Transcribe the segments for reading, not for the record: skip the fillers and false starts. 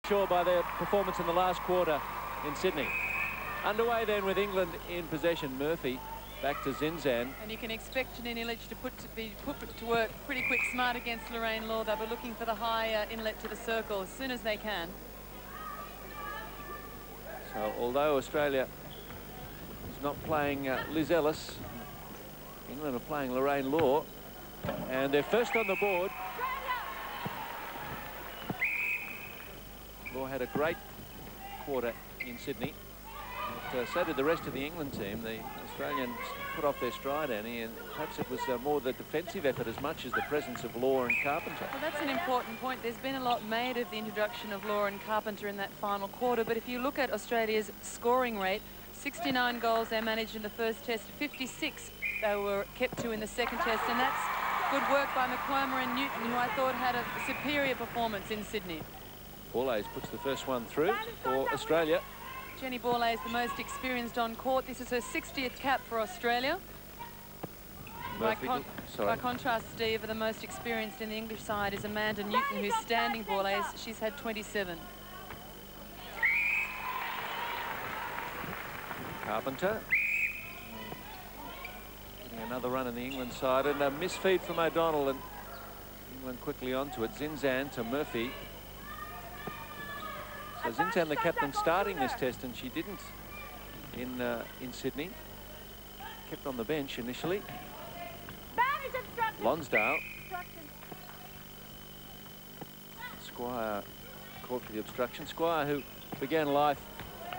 sure by their performance in the last quarter in Sydney. Underway then with England in possession. Murphy back to Zinzan. And you can expect Janine Illich to be put to work pretty quick smart against Lorraine Law. They'll be looking for the high inlet to the circle as soon as they can. So although Australia is not playing Liz Ellis, England are playing Lorraine Law, and they're first on the board. Law had a great quarter in Sydney, but so did the rest of the England team. The Australians put off their stride, Annie, and perhaps it was more the defensive effort as much as the presence of Law and Carpenter. Well, that's an important point. There's been a lot made of the introduction of Law and Carpenter in that final quarter, but if you look at Australia's scoring rate, 69 goals they managed in the first test, 56 they were kept to in the second test, and that's good work by McClomber and Newton, who I thought had a superior performance in Sydney. Borlase puts the first one through for Australia. Jenny Borlase is the most experienced on court. This is her 60th cap for Australia. By contrast, Steve, the most experienced in the English side is Amanda Newton, who's standing Borlase. She's had 27. Carpenter. Getting another run in the England side, and a misfeed from O'Donnell, and England quickly onto it. Zinzan to Murphy. So Zinzan, the captain, starting this test, and she didn't in Sydney. Kept on the bench initially. Lonsdale. Squire caught for the obstruction. Squire, who began life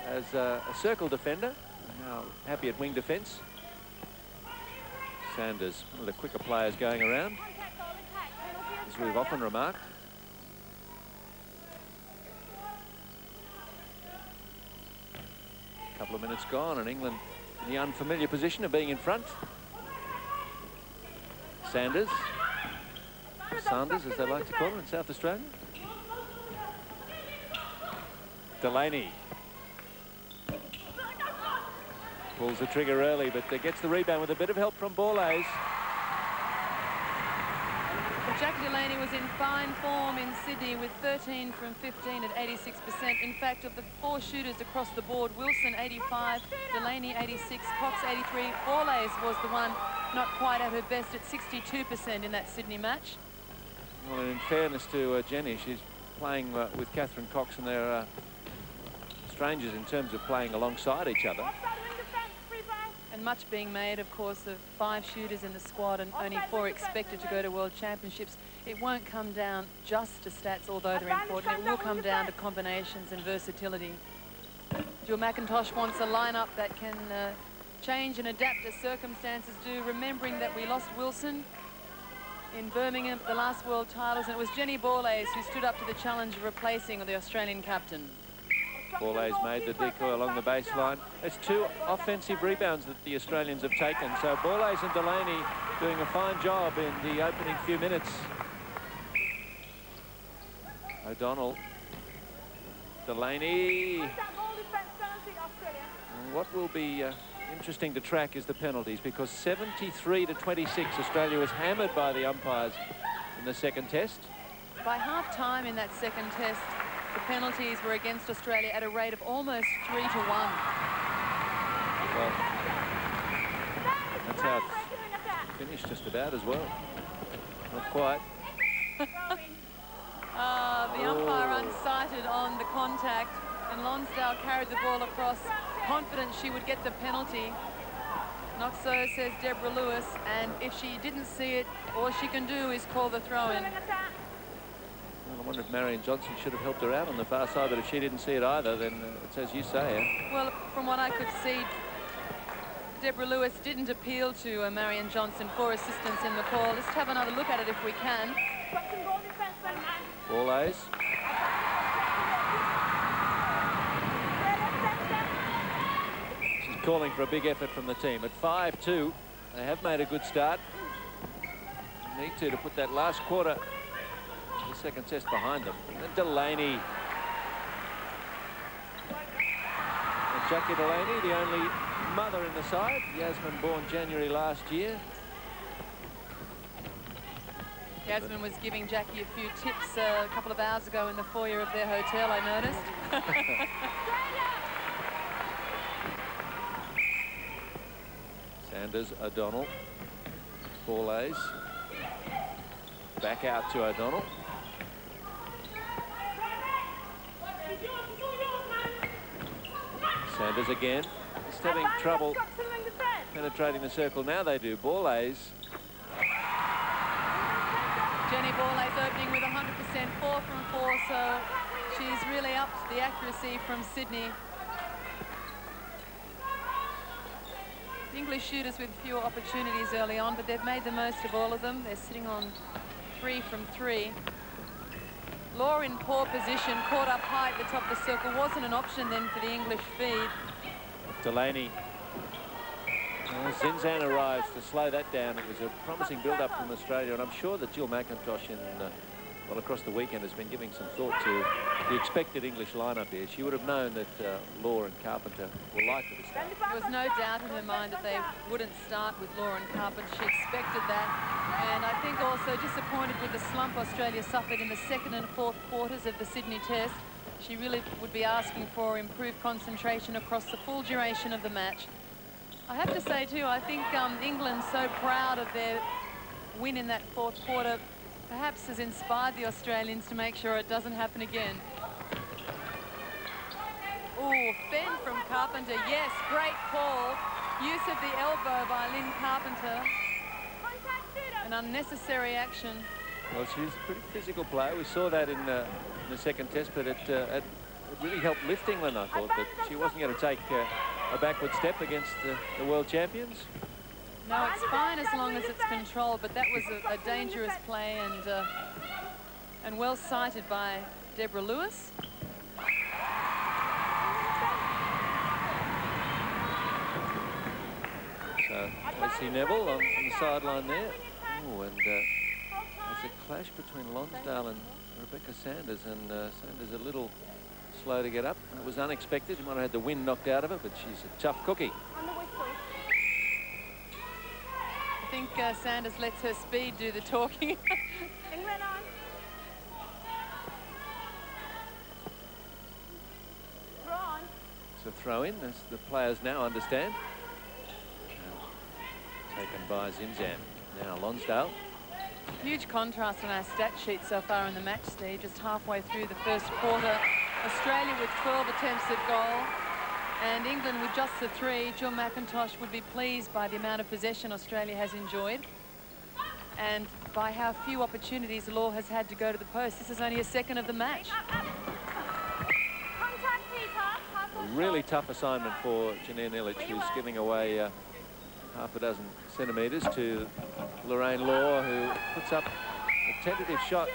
as a circle defender, now happy at wing defence. Sanders, one of the quicker players going around, as we've often remarked. A couple of minutes gone, and England in the unfamiliar position of being in front. Sanders, as they like to call him in South Australia. Delaney pulls the trigger early, but gets the rebound with a bit of help from Borlase. Jackie Delaney was in fine form in Sydney with 13 from 15 at 86%. In fact, of the 4 shooters across the board, Wilson 85, Delaney 86, Cox 83. Borlase was the one not quite at her best at 62% in that Sydney match. Well, in fairness to Jenny, she's playing with Catherine Cox, and they're strangers in terms of playing alongside each other. And much being made, of course, of 5 shooters in the squad and only 4 expected to go to World Championships. It won't come down just to stats, although they're important. It will come down to combinations and versatility. Jill McIntosh wants a lineup that can change and adapt as circumstances do, remembering that we lost Wilson in Birmingham at the last World Titles, and it was Jenny Borlase who stood up to the challenge of replacing the Australian captain. Borlase made the decoy along the baseline. It's 2 offensive rebounds that the Australians have taken. So Borlase and Delaney doing a fine job in the opening few minutes. O'Donnell. Delaney. And what will be interesting to track is the penalties, because 73 to 26, Australia was hammered by the umpires in the second test. By half-time in that second test, the penalties were against Australia at a rate of almost 3 to 1. Well, that's how it finished, just about as well. Not quite. The umpire unsighted on the contact, and Lonsdale carried the ball across, confident she would get the penalty. Not so, says Deborah Lewis, and if she didn't see it, all she can do is call the throw-in. Well, I wonder if Marion Johnson should have helped her out on the far side, but if she didn't see it either, then it's as you say. Well, from what I could see, Deborah Lewis didn't appeal to Marion Johnson for assistance in the call. Let's have another look at it if we can. Borlase. She's calling for a big effort from the team. At 5-2, they have made a good start. Need to put that last quarter, the second test, behind them. And Delaney. And Jackie Delaney, the only mother in the side. Yasmin born January last year. Yasmin was giving Jackie a few tips a couple of hours ago in the foyer of their hotel, I noticed. Sanders, O'Donnell, Borlase, back out to O'Donnell. Sanders again, just having trouble penetrating the circle. Now they do. Borlase. Jenny Borlase opening with 100%, 4 from 4, so she's really upped the accuracy from Sydney. The English shooters with fewer opportunities early on, but they've made the most of all of them. They're sitting on 3 from 3. Law in poor position, caught up high at the top of the circle. Wasn't an option then for the English feed. Delaney. Zinzan arrives to slow that down. It was a promising build-up from Australia, and I'm sure that Jill McIntosh well, across the weekend has been giving some thought to the expected English lineup here. She would have known that Law and Carpenter were likely to start. There was no doubt in her mind that they wouldn't start with Law and Carpenter. She expected that. And I think also disappointed with the slump Australia suffered in the second and fourth quarters of the Sydney Test. She really would be asking for improved concentration across the full duration of the match. I have to say too, I think England's so proud of their win in that fourth quarter, perhaps has inspired the Australians to make sure it doesn't happen again. Oh, fend from Carpenter. Yes, great call. Use of the elbow by Lynn Carpenter. An unnecessary action. Well, she's a pretty physical player. We saw that in the second test, but it really helped lift England, I thought, that she wasn't going to take a backward step against the world champions. No, it's fine as long as it's controlled, but that was a dangerous play and well sighted by Deborah Lewis. So, Lucy Neville on the sideline there. Oh, and there's a clash between Lonsdale and Rebecca Sanders, and Sanders a little slow to get up. It was unexpected. She might have had the wind knocked out of her, but she's a tough cookie. I think Sanders lets her speed do the talking. England on. Throw on. It's a throw in, as the players now understand. Taken by Zinzan. Now Lonsdale. Huge contrast on our stat sheet so far in the match, Steve. Just halfway through the first quarter, Australia with 12 attempts at goal, and England with just the 3. Jill McIntosh would be pleased by the amount of possession Australia has enjoyed and by how few opportunities Law has had to go to the post. This is only a second of the match. A really tough assignment for Janine Illich, who's giving away half a dozen centimetres to Lorraine Law, who puts up a tentative shot.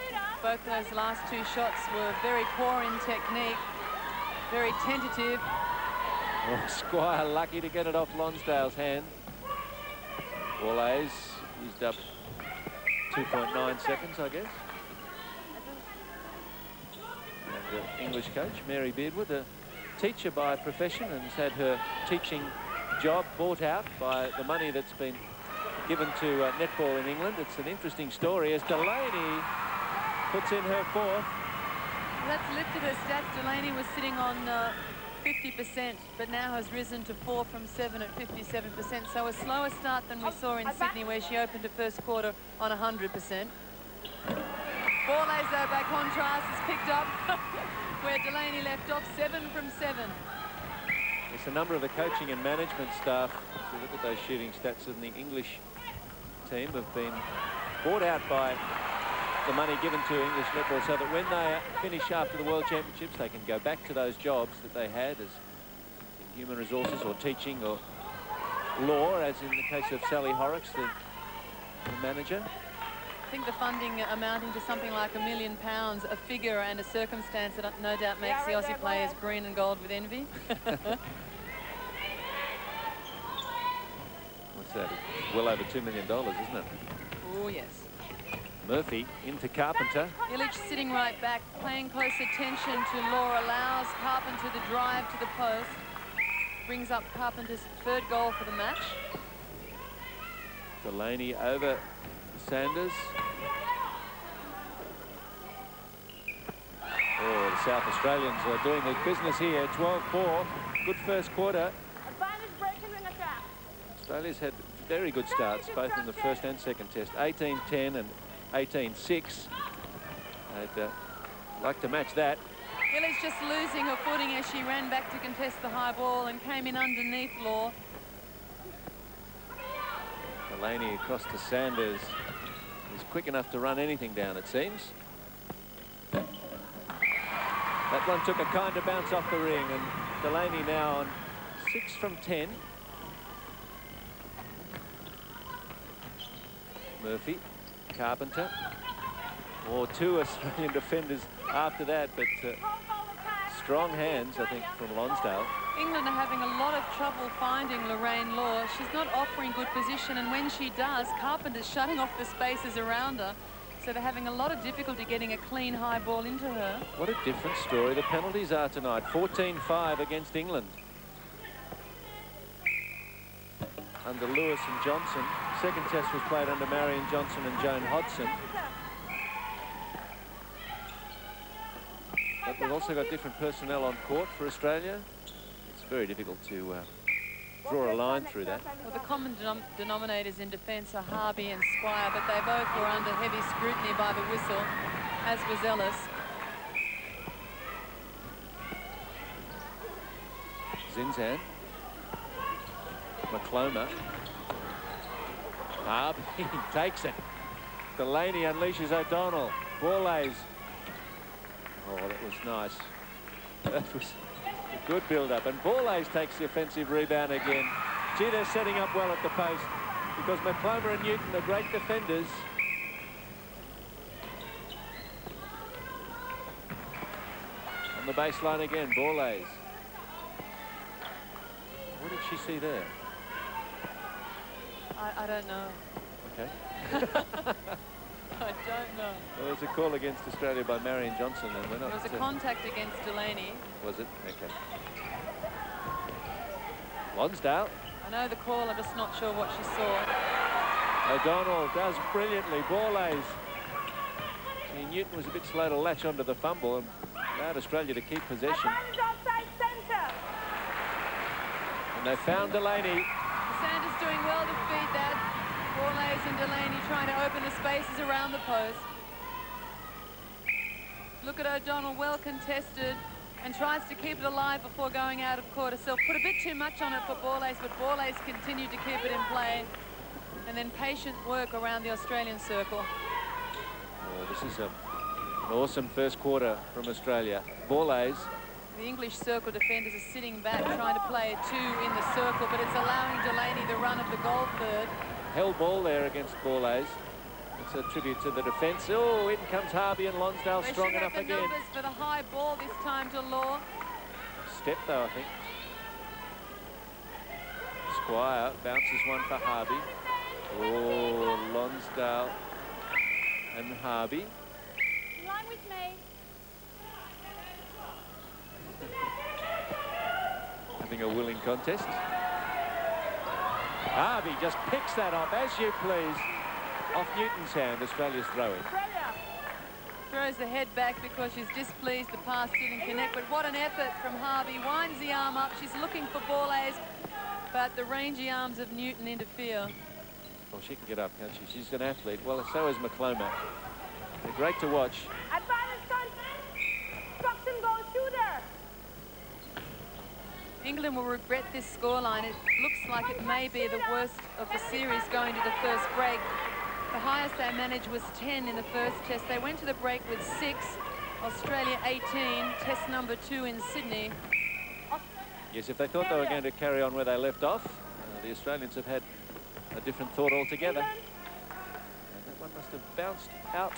Both those last 2 shots were very poor in technique, very tentative. Oh, Squire lucky to get it off Lonsdale's hand. Borlase used up 2.9 seconds, I guess. And the English coach, Mary Beardwood, a teacher by profession, and has had her teaching job bought out by the money that's been given to netball in England. It's an interesting story as Delaney puts in her 4th. Well, that's lifted her stats. Delaney was sitting on 50%, but now has risen to 4 from 7 at 57%. So a slower start than we saw in Sydney, where she opened the first quarter on 100%. Borlase, though, by contrast, is picked up where Delaney left off, 7 from 7. It's a number of the coaching and management staff, if you look at those shooting stats in the English team, have been bought out by the money given to English netball, so that when they finish after the World Championships, they can go back to those jobs that they had as in human resources or teaching or law, as in the case of Sally Horrocks, the manager. I think the funding amounting to something like £1 million, a figure and a circumstance that no doubt makes the Aussie players green and gold with envy. What's that? It's well over $2 million, isn't it? Oh, yes. Murphy into Carpenter. Illich sitting right back, paying close attention to Law, allows Carpenter the drive to the post. Brings up Carpenter's 3rd goal for the match. Delaney over Sanders. Oh, the South Australians are doing their business here. 12-4. Good first quarter. Advantage breaking in attack. Australia's had very good starts, both in the first and second test. 18-10 and 18-6. I'd like to match that. Gillies just losing her footing as she ran back to contest the high ball and came in underneath Law. Delaney across to Sanders. He's quick enough to run anything down, it seems. That one took a kind of bounce off the ring, and Delaney now on 6 from 10. Murphy, Carpenter. Or 2 Australian defenders after that, but strong hands, I think, from Lonsdale. England are having a lot of trouble finding Lorraine Law. She's not offering good position, and when she does, Carpenter's shutting off the spaces around her. So they're having a lot of difficulty getting a clean high ball into her. What a different story the penalties are tonight. 14-5 against England. Under Lewis and Johnson. Second test was played under Marion Johnson and Joan Hodson. But we've also got different personnel on court for Australia. It's very difficult to draw a line through that. Well, the common denominators in defence are Harvey and Squire, but they both were under heavy scrutiny by the whistle, as was Ellis. Zinzan. McCloma. Harvey takes it. Delaney unleashes O'Donnell. Borlase. Oh, that was nice. That was a good build-up. And Borlase takes the offensive rebound again. Gee, they're setting up well at the post because McCloma and Newton are great defenders. On the baseline again, Borlase. What did she see there? I don't know. Okay. I don't know. Well, there's a call against Australia by Marion Johnson, and we're not... There was a contact against Delaney. Was it? Okay. Lonsdale. I know the call, I'm just not sure what she saw. O'Donnell does brilliantly. Borlase. Newton was a bit slow to latch onto the fumble and allowed Australia to keep possession. Advantage outside centre. And they found Delaney. Sanders doing well to feed that. Borlase and Delaney trying to open the spaces around the post. Look at O'Donnell, well contested, and tries to keep it alive before going out of court herself. Put a bit too much on it for Borlase, but Borlase continued to keep it in play. And then patient work around the Australian circle. Oh, this is an awesome first quarter from Australia. Borlase. The English circle defenders are sitting back trying to play a 2 in the circle, but it's allowing Delaney the run of the goal third. Held ball there against Borlase. It's a tribute to the defence. Oh, in comes Harvey and Lonsdale strong enough again. Numbers for the high ball this time to Law. Step though, I think. Squire bounces one for Harvey. Oh, Lonsdale and Harvey. In line with me. Having a willing contest. Harvey just picks that up, as you please. Off Newton's hand, Australia's throwing. Throws the head back because she's displeased the pass didn't connect, but what an effort from Harvey. Winds the arm up, she's looking for Borlase, but the rangy arms of Newton interfere. Well, she can get up, can't she? She's an athlete. Well, so is McCloma. They're great to watch. Advantage construction goal shooter. England will regret this scoreline. It looks like it may be the worst of the series going to the first break. The highest they managed was 10 in the first test. They went to the break with 6. Australia 18, test number 2 in Sydney. Yes, if they thought they were going to carry on where they left off, the Australians have had a different thought altogether. And that one must have bounced out.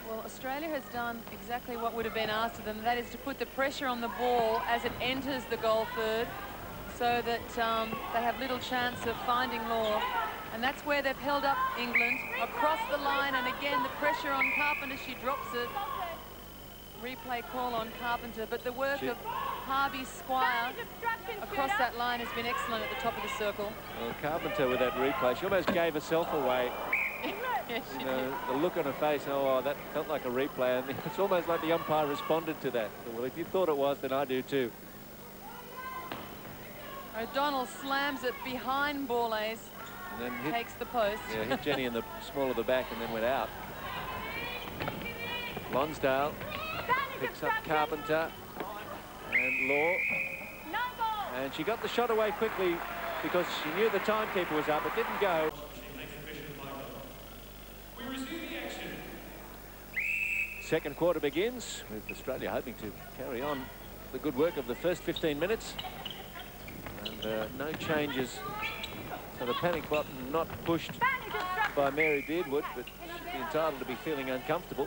Well, Australia has done exactly what would have been asked of them. That is to put the pressure on the ball as it enters the goal third so that they have little chance of finding Law. And that's where they've held up England across the line. And again, the pressure on Carpenter, she drops it. Replay call on Carpenter, but the work of Harvey, Squire across that line has been excellent at the top of the circle. Well, Carpenter with that replay, she almost gave herself away. Yes, she You know, did. the look on her face, oh, that felt like a replay. And it's almost like the umpire responded to that. Well, if you thought it was, then I do too. O'Donnell slams it behind Borlase. And then hit, Takes the post. yeah, hit Jenny in the small of the back and then went out. Lonsdale picks up Carpenter and Law. No ball. And she got the shot away quickly because she knew the timekeeper was up. It didn't go. Second quarter begins with Australia hoping to carry on the good work of the first 15 minutes. And no changes. So the panic button not pushed by Mary Beardwood, but she'd be entitled to be feeling uncomfortable.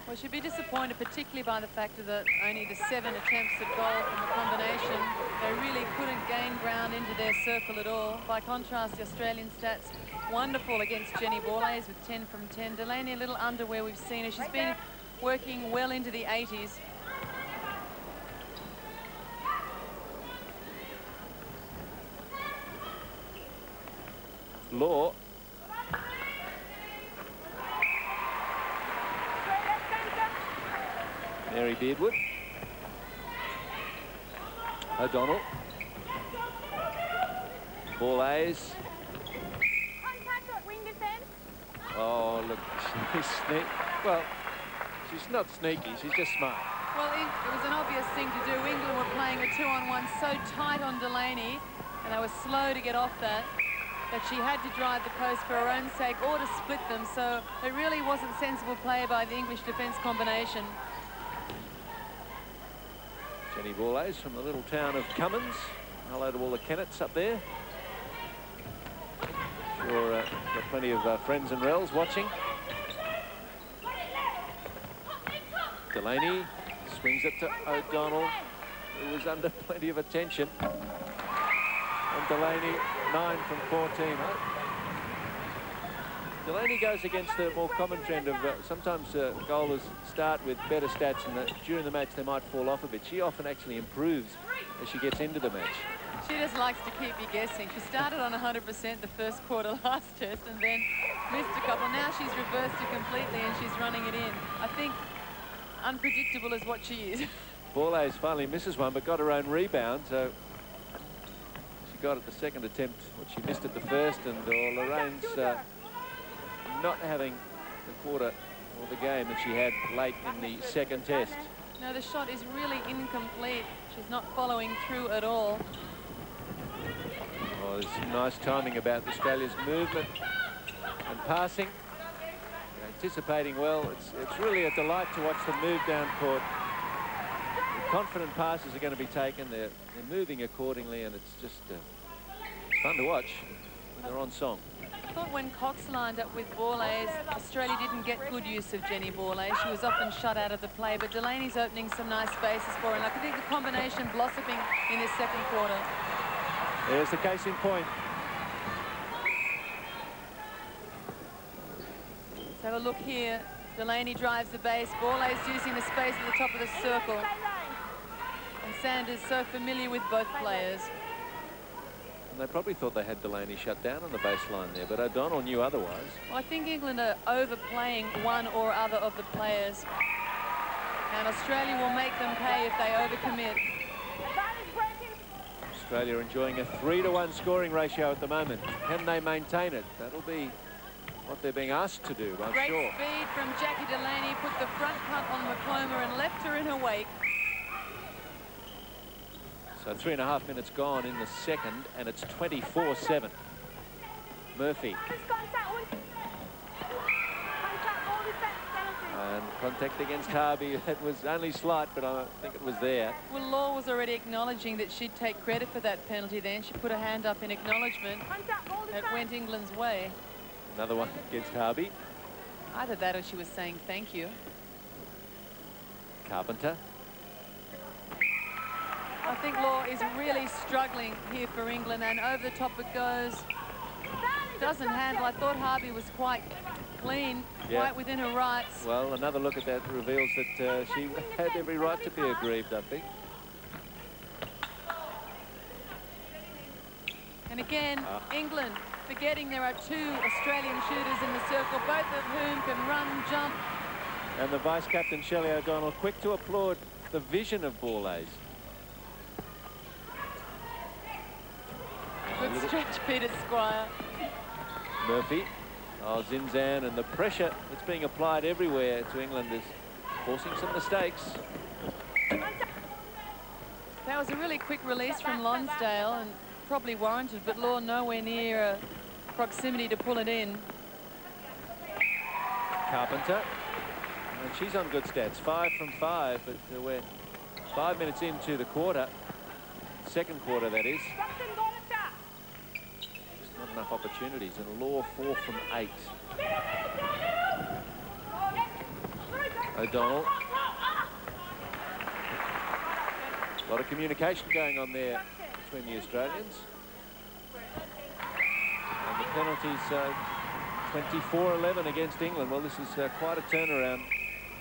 Well, she'd be disappointed, particularly by the fact that only the 7 attempts at goal from the combination. They really couldn't gain ground into their circle at all. By contrast, the Australian stats wonderful against Jenny Borlase with 10 from 10. Delaney a little under where we've seen her. She's been working well into the 80s. Law. Mary Beardwood. O'Donnell. Borlase. Contact or wing defense. Oh, look, she's sneaky. Well, she's not sneaky, she's just smart. Well, it was an obvious thing to do. England were playing a 2-on-1 so tight on Delaney, and they were slow to get off that she had to drive the post for her own sake or to split them. So it really wasn't sensible play by the English defence combination. Jenny Borlase from the little town of Cummins. Hello to all the Kennets up there. Sure, got plenty of friends and rels watching. Delaney swings it to O'Donnell, who was under plenty of attention. And Delaney, 9 from 14. Delaney goes against the more common trend of sometimes goalers start with better stats and during the match they might fall off a bit. She often actually improves as she gets into the match. She just likes to keep you guessing. She started on 100% the first quarter last test and then missed a couple. Now she's reversed it completely and she's running it in. I think unpredictable is what she is. Borlase finally misses one but got her own rebound, so she got at the second attempt what she missed at the first, and Lorraine's not having the quarter or the game that she had late in the second test. No, the shot is really incomplete. She's not following through at all. Oh, there's some nice timing about Australia's movement and passing. Anticipating well. It's really a delight to watch them move down court. The confident passes are going to be taken. They're moving accordingly, and it's just it's fun to watch when they're on song. I thought when Cox lined up with Borlase, Australia didn't get good use of Jenny Borlase. She was often shut out of the play, but Delaney's opening some nice spaces for her. And I think the combination blossoming in this second quarter. There's the case in point. Let's have a look here. Delaney drives the base. Borlase using the space at the top of the circle. And Sanders so familiar with both players. They probably thought they had Delaney shut down on the baseline there, but O'Donnell knew otherwise. Well, I think England are overplaying one or other of the players. And Australia will make them pay if they overcommit. Australia enjoying a 3-to-1 scoring ratio at the moment. Can they maintain it? That'll be what they're being asked to do, I'm Great sure. speed from Jackie Delaney, put the front punt on McClomber and left her in her wake. So 3.5 minutes gone in the second, and it's 24-7. Murphy. And contact against Harvey. It was only slight, but I think it was there. Well, Law was already acknowledging that she'd take credit for that penalty then. She put her hand up in acknowledgement. It went England's way. Another one against Harvey. Either that or she was saying thank you. Carpenter. I think Law is really struggling here for England, and over the top it goes. Doesn't handle. I thought Harvey was quite clean, quite within her rights. Well, another look at that reveals that she had every right to be aggrieved, I think. And again, England forgetting there are 2 Australian shooters in the circle, both of whom can run, jump. And the vice-captain, Shelley O'Donnell, quick to applaud the vision of Borlase. Good stretch, Peter Squire. Murphy. Oh, Zinzan, and the pressure that's being applied everywhere to England is forcing some mistakes. That was a really quick release from Lonsdale and probably warranted, but Law nowhere near proximity to pull it in. Carpenter. And she's on good stats, 5 from 5, but we're 5 minutes into the quarter. Second quarter, that is. Just not enough opportunities, and Law 4 from 8. O'Donnell. A lot of communication going on there between the Australians. And the penalties 24-11 against England. Well, this is quite a turnaround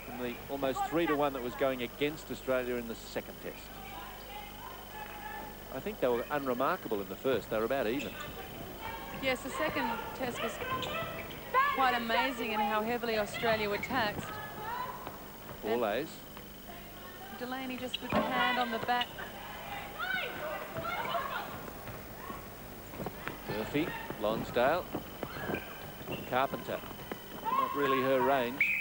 from the almost 3-1 that was going against Australia in the second test. I think they were unremarkable in the first. They were about even. Yes, the second test was quite amazing in how heavily Australia were taxed. Borlase. Delaney just with the hand on the back. Murphy, Lonsdale, Carpenter. Not really her range.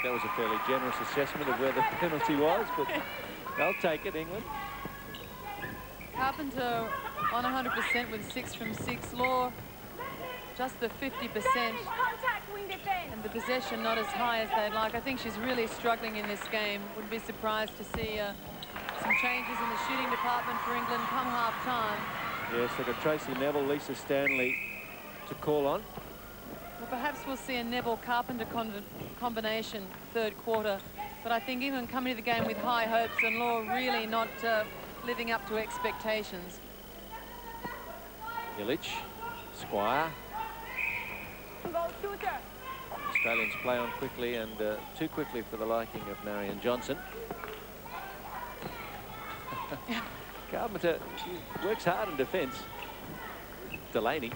That was a fairly generous assessment of where the penalty was, but they'll take it, England. Carpenter on 100% with 6 from 6. Law just the 50%, and the possession not as high as they'd like. I think she's really struggling in this game. Wouldn't be surprised to see some changes in the shooting department for England come half-time. Yes, they've got Tracy Neville, Lisa Stanley to call on. Well, perhaps we'll see a Neville-Carpenter combination third quarter, but I think England coming to the game with high hopes and Law really not living up to expectations. Illich, Squire. Australians play on quickly and too quickly for the liking of Marion Johnson. Carpenter works hard in defence. Delaney.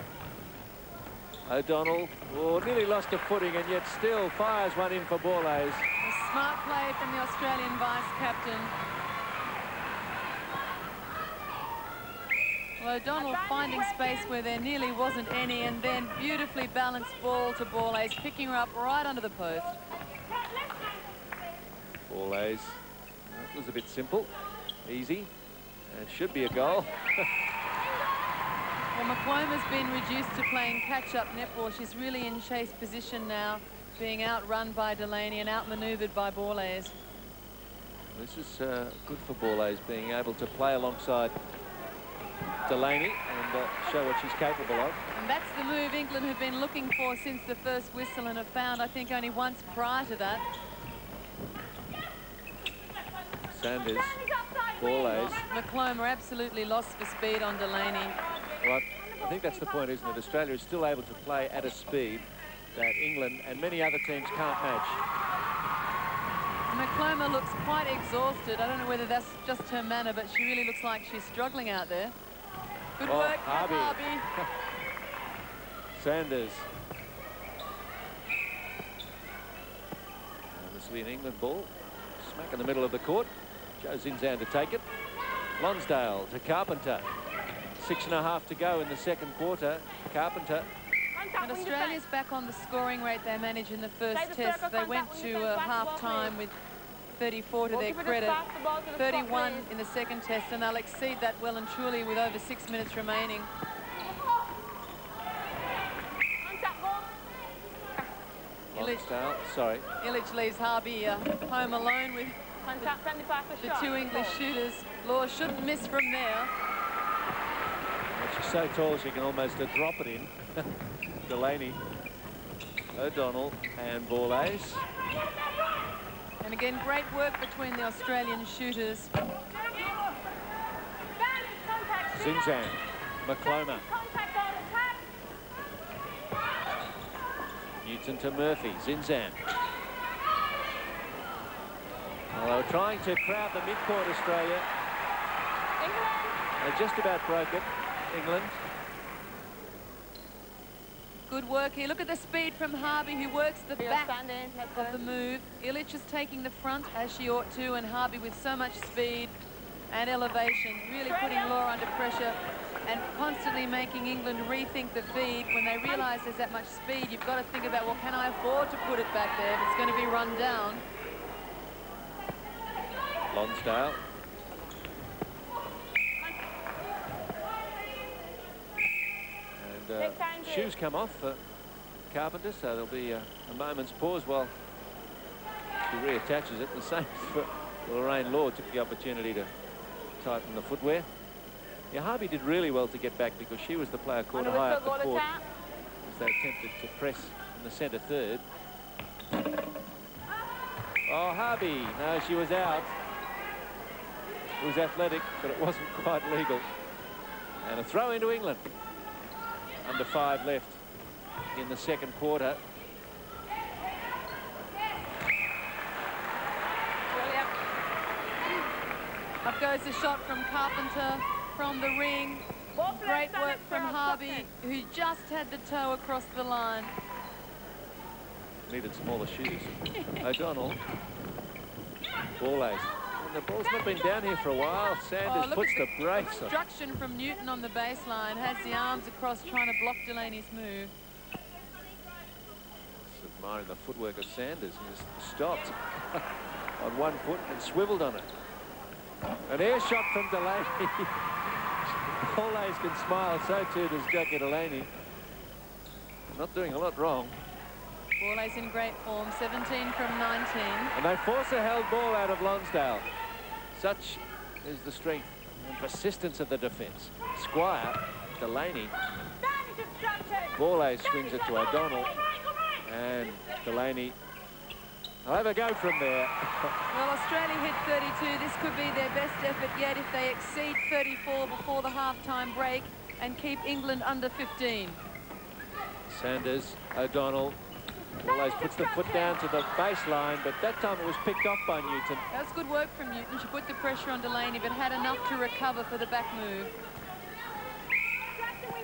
O'Donnell, oh, nearly lost a footing and yet still fires one in for Borlase. A smart play from the Australian vice-captain. Well, O'Donnell finding space where there nearly wasn't any, and then beautifully balanced ball to Borlase, picking her up right under the post. Borlase, that was a bit simple, easy, and should be a goal. Well, McCloma's been reduced to playing catch-up netball. She's really in chase position now, being outrun by Delaney and outmanoeuvred by Borlase. This is good for Borlase, being able to play alongside Delaney and show what she's capable of. And that's the move England have been looking for since the first whistle and have found, I think, only once prior to that. Sanders, Borlase. McCloma absolutely lost for speed on Delaney. Well, I think that's the point, isn't it? Australia is still able to play at a speed that England and many other teams can't match. McCloma looks quite exhausted. I don't know whether that's just her manner, but she really looks like she's struggling out there. Good work, Harvey. Sanders. And this will be an England ball. Smack in the middle of the court. Joe Zinzan to take it. Lonsdale to Carpenter. 6.5 to go in the second quarter. Carpenter. And Australia's back on the scoring rate they managed in the first test. They went to half-time with 34 to their credit, 31 in the second test, and they'll exceed that well and truly with over 6 minutes remaining. Lonsdale, sorry. Illich leaves Harvey home alone with the 2 English shooters. Law shouldn't miss from there. She's so tall she can almost drop it in. Delaney, O'Donnell and Borlase. And again, great work between the Australian shooters. Zinzan, McCloma. Newton to Murphy, Zinzan. Well, they were trying to crowd the midcourt, Australia. They just about broke it, England. Good work here. Look at the speed from Harvey, who works the back of the move. Ilic is taking the front, as she ought to, and Harvey with so much speed and elevation, really putting Law under pressure and constantly making England rethink the feed. When they realise there's that much speed, you've got to think about, well, can I afford to put it back there if it's going to be run down? Lonsdale. And shoes come off for Carpenter, so there'll be a moment's pause while she reattaches it. The same for Lorraine Law, took the opportunity to tighten the footwear. Yeah, Harvey did really well to get back because she was the player caught high up the court as they attempted to press in the centre third. Oh, Harvey, no, she was out. It was athletic, but it wasn't quite legal. And a throw into England. Under 5 left in the second quarter. Up goes the shot from Carpenter from the ring. Great work from Harvey, who just had the toe across the line. Needed smaller shoes. O'Donnell. Ball ace. The ball's not been down here for a while. Sanders puts the brakes on. Obstruction from Newton on the baseline, has the arms across trying to block Delaney's move. Just admiring the footwork of Sanders, and just stopped on one foot and swiveled on it. An air shot from Delaney. Ball can smile, so too does Jackie Delaney. Not doing a lot wrong. Borlase in great form, 17 from 19. And they force a held ball out of Lonsdale. Such is the strength and persistence of the defence. Squire, Delaney. Borlase swings it to O'Donnell. And Delaney will have a go from there. Well, Australia hit 32. This could be their best effort yet if they exceed 34 before the half-time break and keep England under 15. Sanders, O'Donnell. Borlase puts the foot down to the baseline, but that time it was picked off by Newton. That's good work from Newton. She put the pressure on Delaney, but had enough to recover for the back move.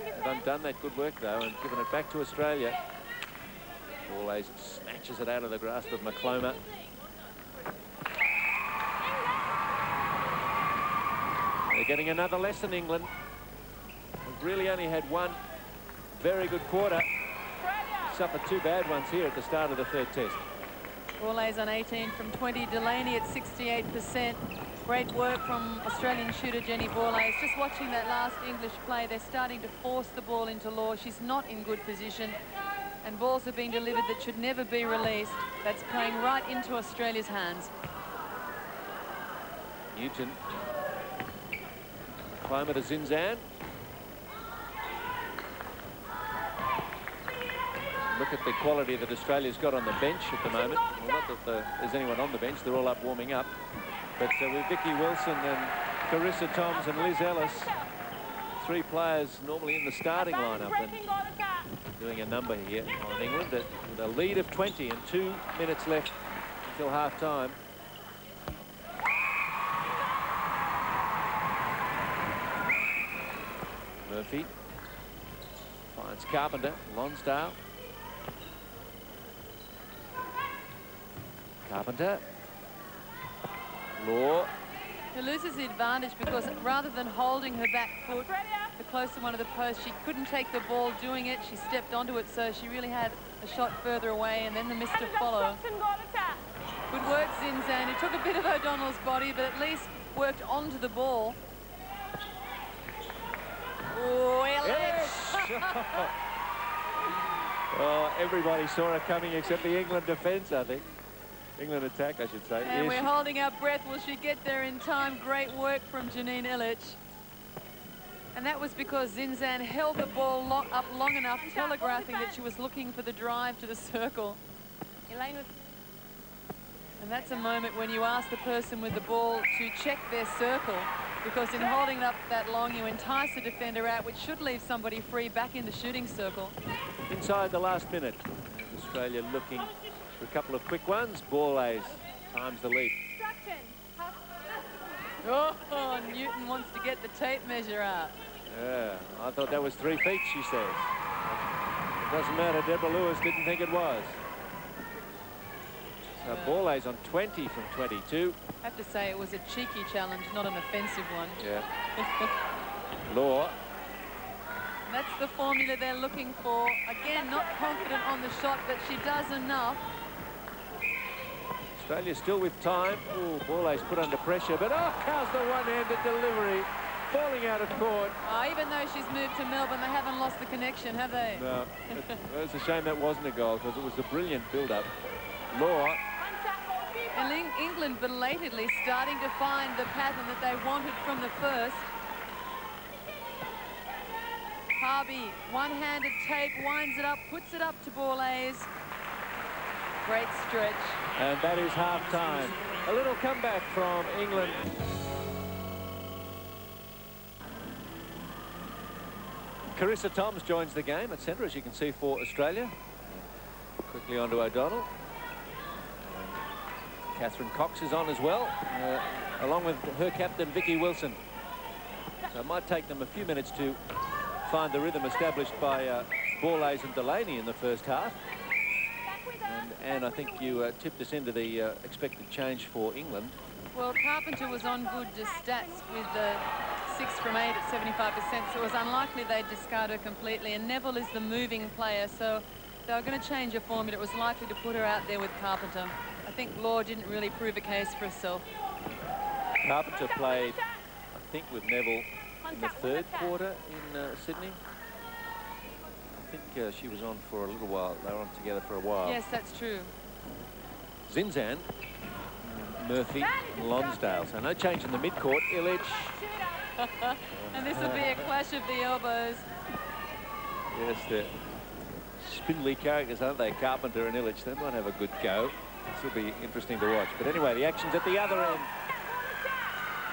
They've undone that good work, though, and given it back to Australia. Borlase snatches it out of the grasp of McCloma. They're getting another lesson, England. They've really only had one very good quarter. Suffered 2 bad ones here at the start of the third test. Borlase on 18 from 20. Delaney at 68%. Great work from Australian shooter Jenny Borlase. Just watching that last English play, they're starting to force the ball into Law. She's not in good position. And balls are being delivered that should never be released. That's playing right into Australia's hands. Newton. McCloma to Zinzan. Look at the quality that Australia's got on the bench at the moment. Well, not that there's anyone on the bench, they're all up warming up. But with Vicky Wilson and Carissa Toms and Liz Ellis, 3 players normally in the starting lineup and doing a number here on England with a lead of 20 and 2 minutes left until half-time. Murphy finds Carpenter, Lonsdale. Carpenter. Law. He loses the advantage because rather than holding her back foot the closer one of the posts, she couldn't take the ball doing it. She stepped onto it, so she really had a shot further away and then the miss to follow. Good work, Zinzan, who took a bit of O'Donnell's body, but at least worked onto the ball. Oh, oh, everybody saw it coming except the England defence, I think. England attack, I should say. And we're holding our breath. Will she get there in time? Great work from Janine Ilic. And that was because Zinzan held the ball up long enough, telegraphing that she was looking for the drive to the circle. And that's a moment when you ask the person with the ball to check their circle, because in holding it up that long, you entice the defender out, which should leave somebody free back in the shooting circle. Inside the last minute, and Australia looking for a couple of quick ones. Borlase times the lead. Oh, Newton wants to get the tape measure out. Yeah, I thought that was 3 feet, she says. It doesn't matter, Deborah Lewis didn't think it was. So Borlase on 20 from 22. I have to say it was a cheeky challenge, not an offensive one. Yeah. Law. That's the formula they're looking for. Again, not confident on the shot, but she does enough. Australia still with time. Oh, Borlase put under pressure, but how's the one-handed delivery? Falling out of court. Oh, even though she's moved to Melbourne, they haven't lost the connection, have they? No, it's a shame that wasn't a goal because it was a brilliant build-up. Law. And England belatedly starting to find the pattern that they wanted from the first. Harvey, one-handed tape, winds it up, puts it up to Borlase. Great stretch. And that is half-time. A little comeback from England. Carissa Toms joins the game at centre, as you can see, for Australia. Quickly on to O'Donnell. And Catherine Cox is on as well, along with her captain, Vicky Wilson. So it might take them a few minutes to find the rhythm established by Borlase and Delaney in the first half. And I think you tipped us into the expected change for England. Well, Carpenter was on good stats with 6 from 8 at 75%, so it was unlikely they'd discard her completely. And Neville is the moving player, so they were going to change her formula. It was likely to put her out there with Carpenter. I think Law didn't really prove a case for herself. Carpenter played, I think, with Neville in the third quarter in Sydney. I think she was on for a little while. They were on together for a while. Yes, that's true. Zinzan, Murphy, and Lonsdale. So no change in the mid-court. Illich. And this will be a clash of the elbows. Yes, they're spindly characters, aren't they? Carpenter and Illich. They might have a good go. This will be interesting to watch. But anyway, the action's at the other end.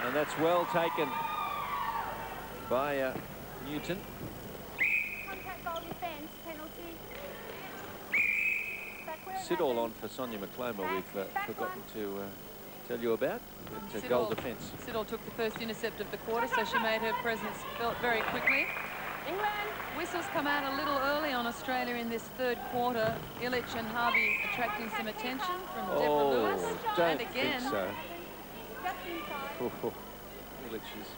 And that's well taken by Newton. Siddall on for Sonia McCloma, we've forgotten to tell you about. It's a goal defence. Siddall took the first intercept of the quarter, so she made her presence felt very quickly. England. Whistles come out a little early on Australia in this third quarter. Illich and Harvey attracting some attention from Deborah Lewis. Don't and again, think so. Illich is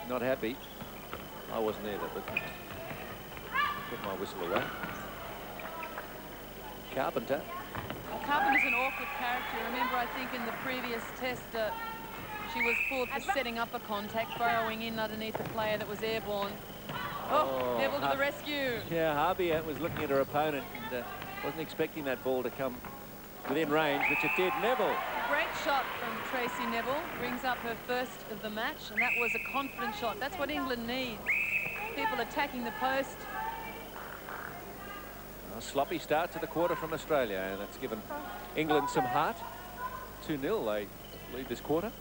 not happy. I wasn't either, but put my whistle away. Carpenter. Well, Carpenter's an awkward character. Remember, I think in the previous test, she was pulled for setting up a contact, burrowing in underneath a player that was airborne. Oh, Neville to the rescue. Yeah, Harvey was looking at her opponent and wasn't expecting that ball to come within range, which it did. Neville. Great shot from Tracy Neville. Brings up her first of the match, and that was a confident shot. That's what England needs. People attacking the post. A sloppy start to the quarter from Australia, and that's given England some heart. 2-0, they lead this quarter.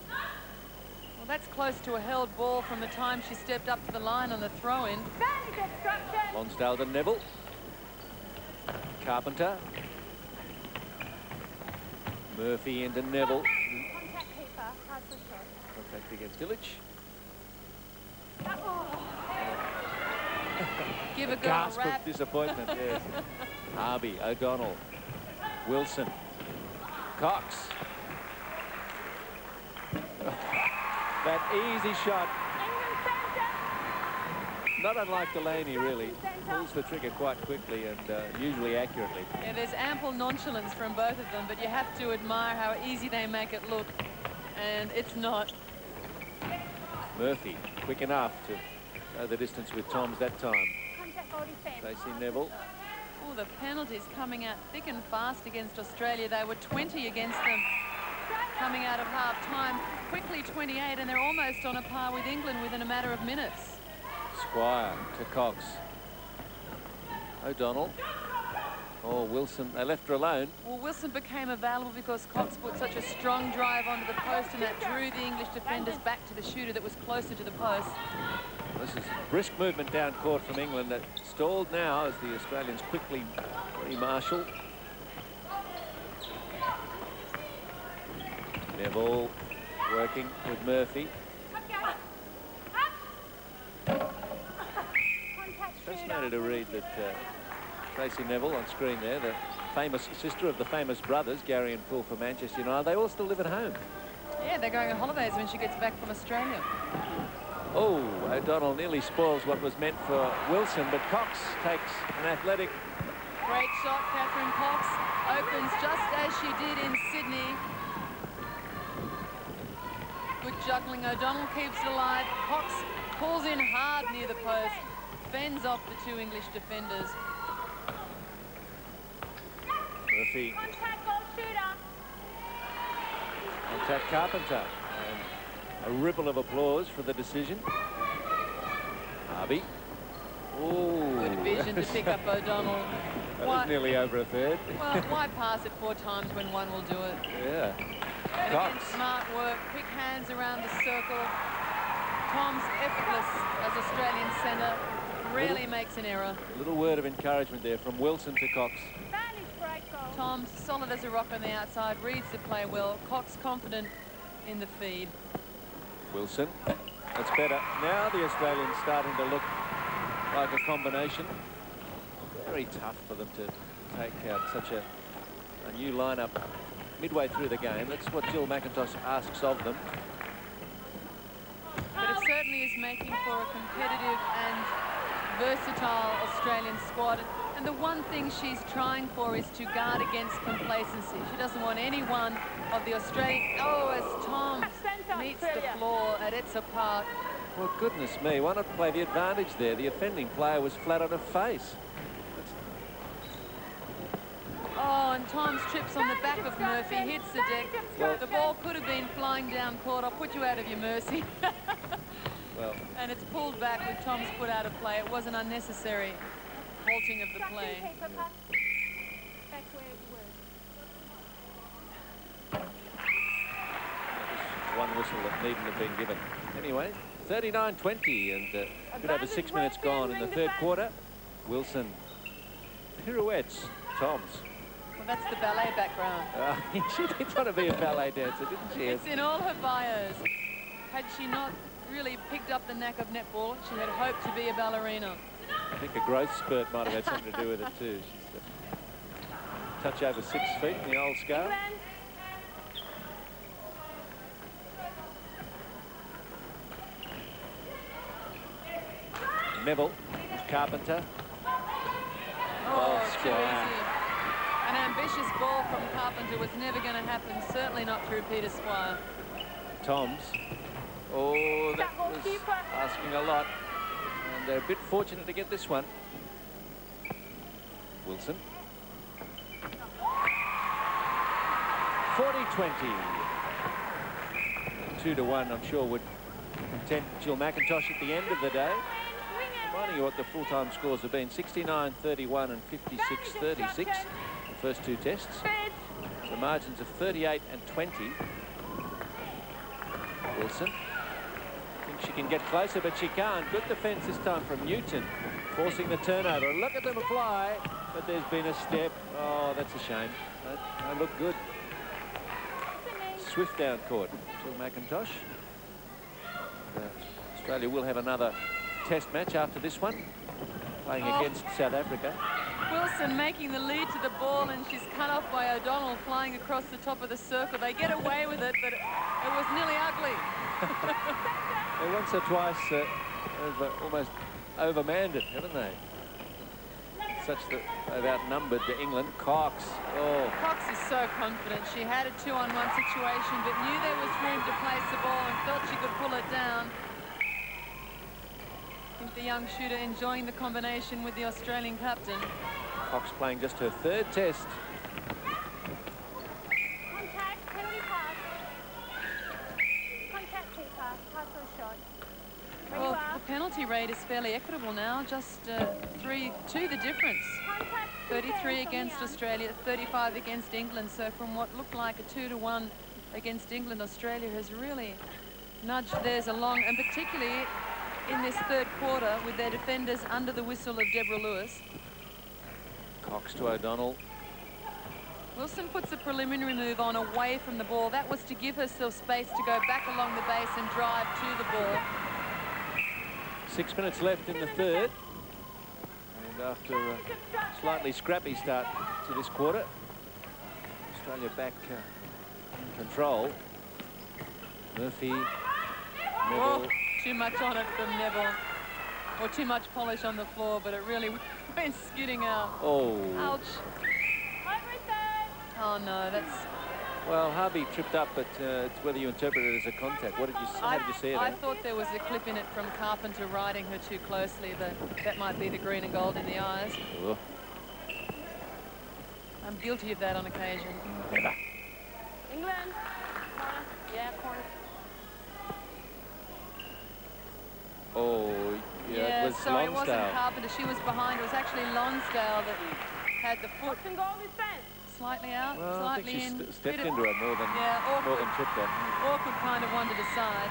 Well, that's close to a held ball from the time she stepped up to the line on the throw-in. Lonsdale to Neville. Carpenter. Murphy into Neville. Contact against Illich. Give a girl Gasp a rap. of disappointment, yes. Harvey, O'Donnell, Wilson, Cox. That easy shot. Not unlike Delaney, really. Pulls the trigger quite quickly and usually accurately. Yeah, there's ample nonchalance from both of them, but you have to admire how easy they make it look. And it's not. Murphy, quick enough to go the distance with Toms that time. Tracy Neville. Oh, the penalties coming out thick and fast against Australia. They were 20 against them coming out of half-time. Quickly 28, and they're almost on a par with England within a matter of minutes. Squire to Cox. O'Donnell. Oh, Wilson. They left her alone. Well, Wilson became available because Cox put such a strong drive onto the post, and that drew the English defenders back to the shooter that was closer to the post. This is brisk movement down court from England that stalled now as the Australians quickly re-marshal. Neville. Working with Murphy. Fascinated to read that Tracy Neville on screen there, the famous sister of the famous brothers, Gary and Phil for Manchester United, they all still live at home. Yeah, they're going on holidays when she gets back from Australia. Oh, O'Donnell nearly spoils what was meant for Wilson, but Cox takes an athletic. Great shot, Catherine Cox. Opens just as she did in Sydney. Good juggling. O'Donnell keeps it alive. Cox pulls in hard near the post. Fends off the two English defenders. Murphy. Contact goal shooter. Contact Carpenter. And a ripple of applause for the decision. Harvey. Oh. Good vision to pick up O'Donnell. That was nearly over a third. Well, why pass it 4 times when one will do it? Yeah. And Cox. again, smart work, quick hands around the circle. Tom's effortless as Australian centre. Rarely makes an error. A little word of encouragement there from Wilson to Cox. Vantage break goal. Tom's solid as a rock on the outside, reads the play well. Cox confident in the feed. Wilson. That's better. Now the Australians starting to look like a combination. Very tough for them to take out such a new lineup midway through the game. That's what Jill McIntosh asks of them. But it certainly is making for a competitive and versatile Australian squad. And the one thing she's trying for is to guard against complacency. She doesn't want any one of the Australian... Oh, as Tom meets the floor at Etsa Park. Well, goodness me, why not play the advantage there? The offending player was flat on her face. Oh, and Tom's trips on the back of Murphy, hits the deck. Well, the ball could have been flying down court. I'll put you out of your mercy. Well, and it's pulled back with Tom's put out of play. It was an unnecessary halting of the play. one whistle that needn't have been given. Anyway, 39-20 and a bit over 6 minutes gone in the third quarter. Wilson pirouettes Toms. Well, that's the ballet background. She did want to be a ballet dancer, didn't she? It's in all her bios. Had she not really picked up the knack of netball, she had hoped to be a ballerina. I think a growth spurt might have had something to do with it too. She's a touch over 6 feet in the old scale. Neville, Carpenter. Oh, too easy. An ambitious ball from Carpenter was never going to happen, certainly not through Peter Squire. Toms. Oh, that was asking a lot. And they're a bit fortunate to get this one. Wilson. 40-20. 2-1, I'm sure, would content Jill McIntosh at the end of the day. Reminding you what the full-time scores have been, 69-31 and 56-36, the first 2 tests. The margins of 38 and 20. Wilson. Thinks she can get closer, but she can't. Good defence this time from Newton, forcing the turnover. Look at them fly, but there's been a step. Oh, that's a shame. They look good. Swift down court. Jill McIntosh. Australia will have another test match after this one, playing against South Africa. Wilson making the lead to the ball, and she's cut off by O'Donnell flying across the top of the circle. They get away with it, but it was nearly ugly. They once or twice have almost overmanned it, haven't they? Such that they've outnumbered England. Cox. Oh. Cox is so confident. She had a 2-on-1 situation, but knew there was room to place the ball and felt she could pull it down. I think the young shooter enjoying the combination with the Australian captain. Cox playing just her 3rd test. Contact, penalty pass. Contact keeper, pass or shot. Well, the penalty rate is fairly equitable now, just 2 the difference. 33 against Australia, 35 against England. So from what looked like a 2-1 against England, Australia has really nudged theirs along, and particularly in this third quarter with their defenders under the whistle of Deborah Lewis. Cox to O'Donnell. Wilson puts a preliminary move on away from the ball. That was to give herself space to go back along the base and drive to the ball. 6 minutes left in the third. And after a slightly scrappy start to this quarter, Australia back in control. Murphy, Neville. Oh, too much on it from Neville. Or too much polish on the floor, but it really went skidding out. Oh. Ouch. Oh, no, that's... Well, Harvey tripped up, but it's whether you interpret it as a contact. How did you see it? I thought there was a clip in it from Carpenter riding her too closely, but that might be the green and gold in the eyes. Ugh. I'm guilty of that on occasion. Never. England. Corner. Yeah, corner. Oh, yeah, it was sorry, Lonsdale. It wasn't Carpenter. She was behind. It was actually Lonsdale that had the foot And goal defense. slightly out, Well, slightly I think in. she stepped Bit of- into it more than tripped her. Awkward kind of one to decide.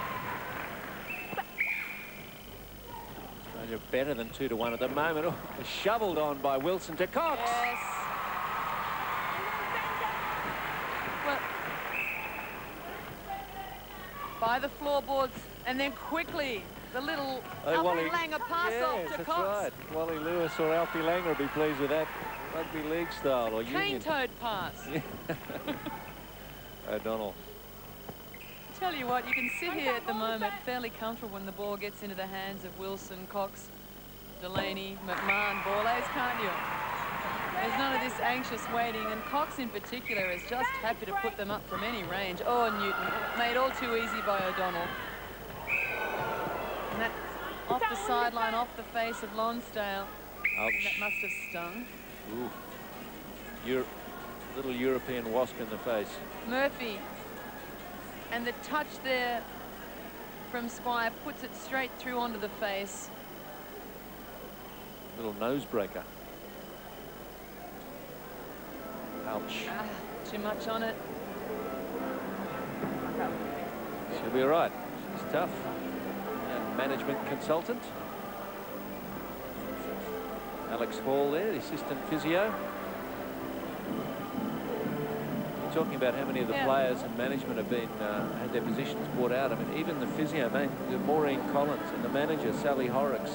Australia better than 2-1 at the moment. Oh, shoveled on by Wilson to Cox. Yes. Well, by the floorboards, and then quickly the little Alfie Langer pass off to Cox. That's right. Wally Lewis or Alfie Langer will be pleased with that. Rugby league style or union. Cane-toed pass. Yeah. O'Donnell. Tell you what, you can sit here at the moment fairly comfortable when the ball gets into the hands of Wilson, Cox, Delaney, McMahon, Borlase, can't you? There's none of this anxious waiting, and Cox in particular is just happy to put them up from any range. Oh, Newton, made all too easy by O'Donnell. And that's off the sideline, off the face of Lonsdale. Ouch. That must have stung. Ooh. Little European wasp in the face. Murphy. And the touch there from Squire puts it straight through onto the face. Little nose breaker. Ouch. Too much on it. She'll be all right. She's tough. Management consultant. Alex Hall there, the assistant physio. You're talking about how many of the players and management have been had their positions brought out. I mean, even the physio, Maureen Collins, and the manager, Sally Horrocks,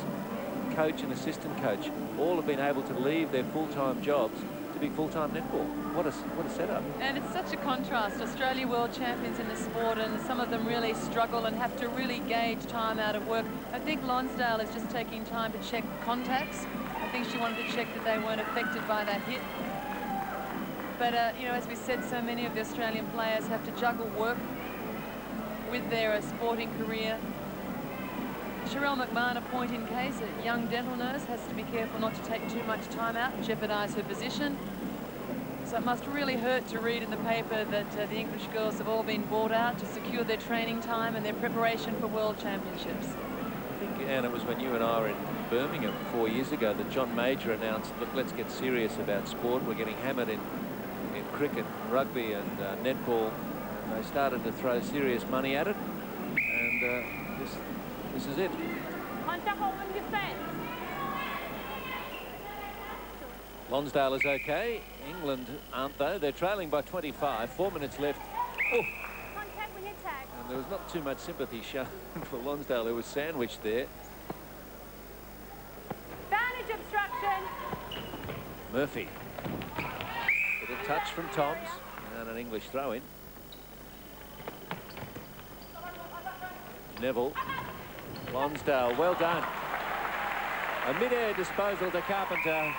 coach and assistant coach, all have been able to leave their full-time jobs to be full-time netball. What a setup. And it's such a contrast. Australia world champions in the sport, and some of them really struggle and have to really gauge time out of work. I think Lonsdale is just taking time to check contacts. I think she wanted to check that they weren't affected by that hit. But, you know, as we said, so many of the Australian players have to juggle work with their sporting career. Sherelle McMahon, a point in case, a young dental nurse, has to be careful not to take too much time out and jeopardise her position. So it must really hurt to read in the paper that the English girls have all been bought out to secure their training time and their preparation for World Championships. I think, Anne, it was when you and I were in Birmingham 4 years ago that John Major announced, look, let's get serious about sport. We're getting hammered in cricket, rugby and netball. And they started to throw serious money at it. And this is it. Contact home and defense. Lonsdale is okay. England aren't, though. They're trailing by 25. 4 minutes left. Oh. Contact when you tag. And there was not too much sympathy shown for Lonsdale, who was sandwiched there. Advantage obstruction. Murphy. With a touch from Toms and an English throw-in. Neville. Lonsdale, well done. A mid-air disposal to Carpenter,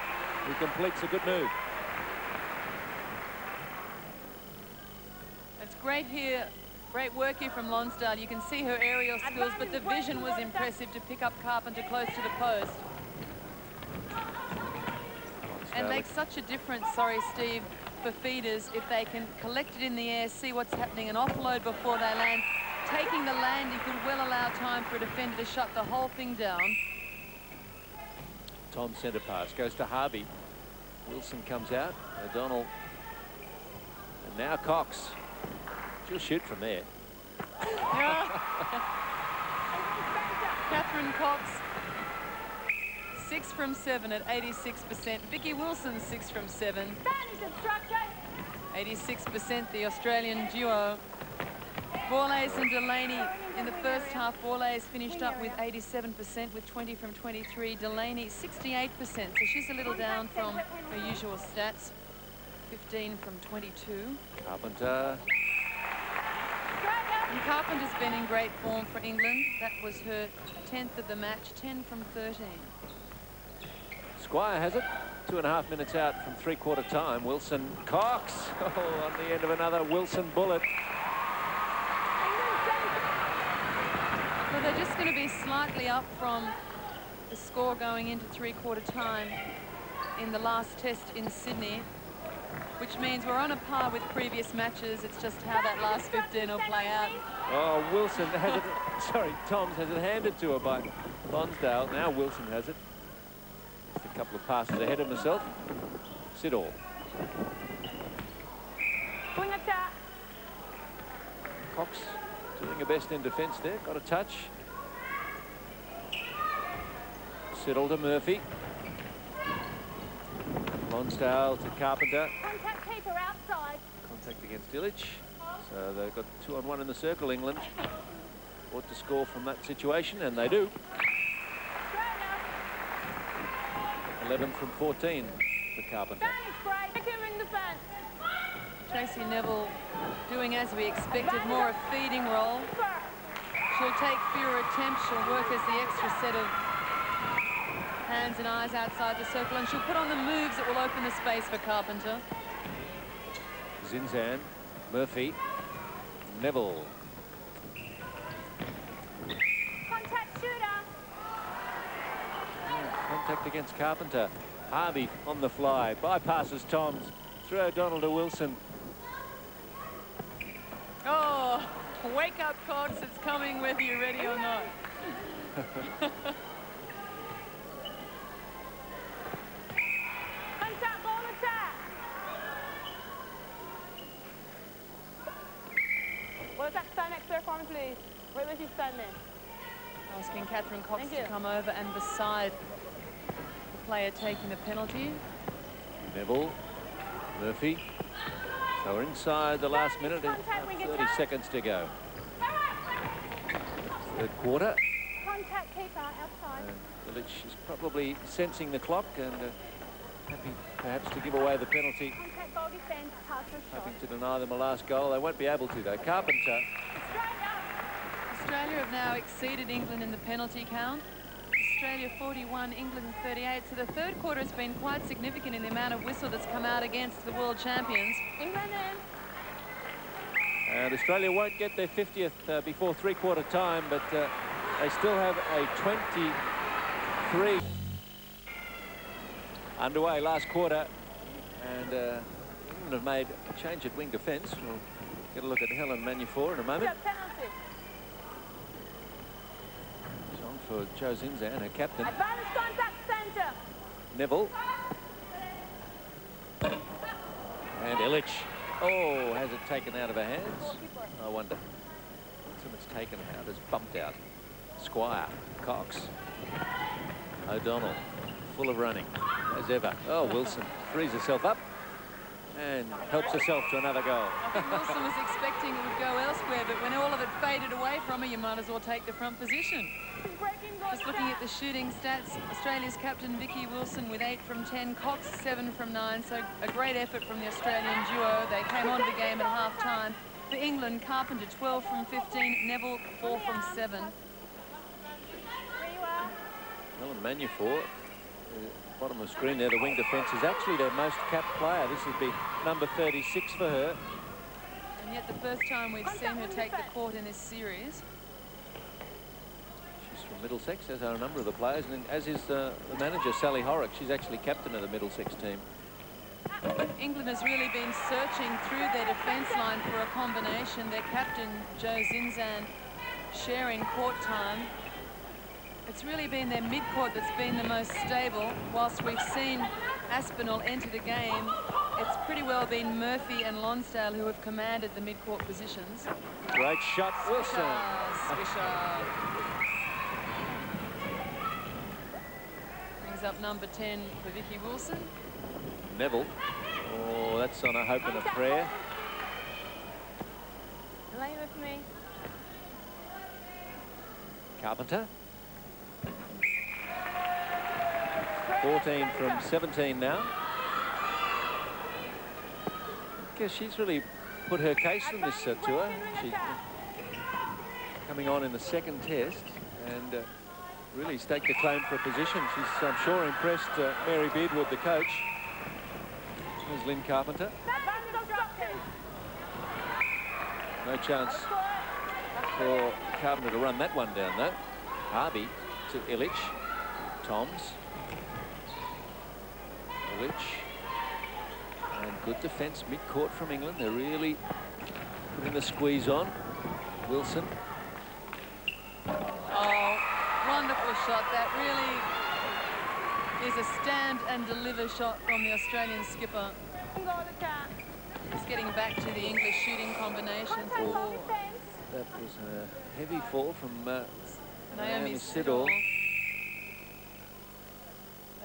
who completes a good move. It's great here, great work here from Lonsdale. You can see her aerial skills, but the vision was impressive to pick up Carpenter close to the post. And makes such a difference, sorry, Steve, for feeders if they can collect it in the air, see what's happening, and offload before they land. Taking the landing could well allow time for a defender to shut the whole thing down. Tom's centre pass goes to Harvey. Wilson comes out. O'Donnell. And now Cox. She'll shoot from there. Catherine Cox. 6 from 7 at 86%. Vicky Wilson 6 from 7. Advantage obstruction. 86% the Australian duo. Borlase and Delaney in the first half. Borlase finished up with 87% with 20 from 23. Delaney 68%, so she's a little down from her usual stats. 15 from 22. Carpenter. And Carpenter's been in great form for England. That was her 10th of the match, 10 from 13. Squire has it. 2.5 minutes out from three-quarter time. Wilson Cox on the end of another Wilson bullet. Well, they're just going to be slightly up from the score going into three-quarter time in the last test in Sydney, which means we're on a par with previous matches. It's just how that last 15 will play out. Oh, Wilson has it. Sorry, Toms has it handed to her by Lonsdale. Now Wilson has it. Just a couple of passes ahead of himself. Siddall. Cox doing her best in defence there. Got a touch. Siddall to Murphy. Lonsdale to Carpenter. Contact keeper outside. Contact against Illich. So they've got 2-on-1 in the circle, England. Ought to score from that situation, and they do. 11 from 14 for Carpenter. Tracy Neville doing as we expected, more a feeding role. She'll take fewer attempts. She'll work as the extra set of hands and eyes outside the circle, and she'll put on the moves that will open the space for Carpenter. Zinzan, Murphy, Neville. Contact shooter. Contact against Carpenter. Harvey on the fly, bypasses Toms. Through O'Donnell to Wilson. Oh, wake up, Cox. It's coming whether you're ready or not. Contact ball attack. What does that stand next to her for me, please? Where was she standing? Asking Catherine Cox to come over and beside the player taking the penalty. Neville, Murphy. So we're inside the last minute and 30 seconds to go. Third quarter. Contact keeper outside. Illich is probably sensing the clock and happy perhaps to give away the penalty. Contact goal defense, pass or shot. Hoping to deny them a last goal. They won't be able to though. Carpenter. Australia have now exceeded England in the penalty count. Australia 41, England 38. So the third quarter has been quite significant in the amount of whistle that's come out against the world champions. England in. And Australia won't get their 50th before three-quarter time, but they still have a 23 underway last quarter. And England have made a change at wing defence. We'll get a look at Helen Manifour in a moment. Penalty. It's on for Jo Zinzan, her captain. Advantage contact centre. Neville. And Illich. Oh, has it taken out of her hands? I wonder. So it's taken out, it's bumped out. Squire, Cox, O'Donnell, full of running, as ever. Oh, Wilson frees herself up and helps herself to another goal. I think Wilson was expecting it would go elsewhere, but when all of it faded away from her, you might as well take the front position. Just looking at the shooting stats, Australia's captain Vicky Wilson with 8 from 10, Cox 7 from 9, so a great effort from the Australian duo. They came onto the game at half-time. For England, Carpenter 12 from 15, Neville 4 from 7. Helen Manifour, bottom of the screen there, the wing defence is actually their most capped player. This would be number 36 for her. And yet the first time we've seen her take the court in this series. From Middlesex, as are a number of the players, and as is the manager, Sally Horrock. She's actually captain of the Middlesex team. England has really been searching through their defence line for a combination. Their captain, Jo Zinzan, sharing court time. It's really been their mid-court that's been the most stable. Whilst we've seen Aspinall enter the game, it's pretty well been Murphy and Lonsdale who have commanded the mid-court positions. Great shot, Wilson. Swisher. Brings up number 10 for Vicky Wilson. Neville Oh, that's on a hope and a prayer. Lay with me. Carpenter. 14 from 17 now. I guess she's really put her case in this tour. She's coming on in the second test and really staked a claim for a position. She's, I'm sure, impressed Mary Beardwood, the coach. There's Lynn Carpenter. No chance for Carpenter to run that one down, though. Harvey to Illich. Toms. Illich. And good defence mid-court from England. They're really putting the squeeze on. Wilson. Oh, wonderful shot. That really is a stand and deliver shot from the Australian skipper. Just getting back to the English shooting combinations. Oh, that was a heavy fall from Naomi Siddall.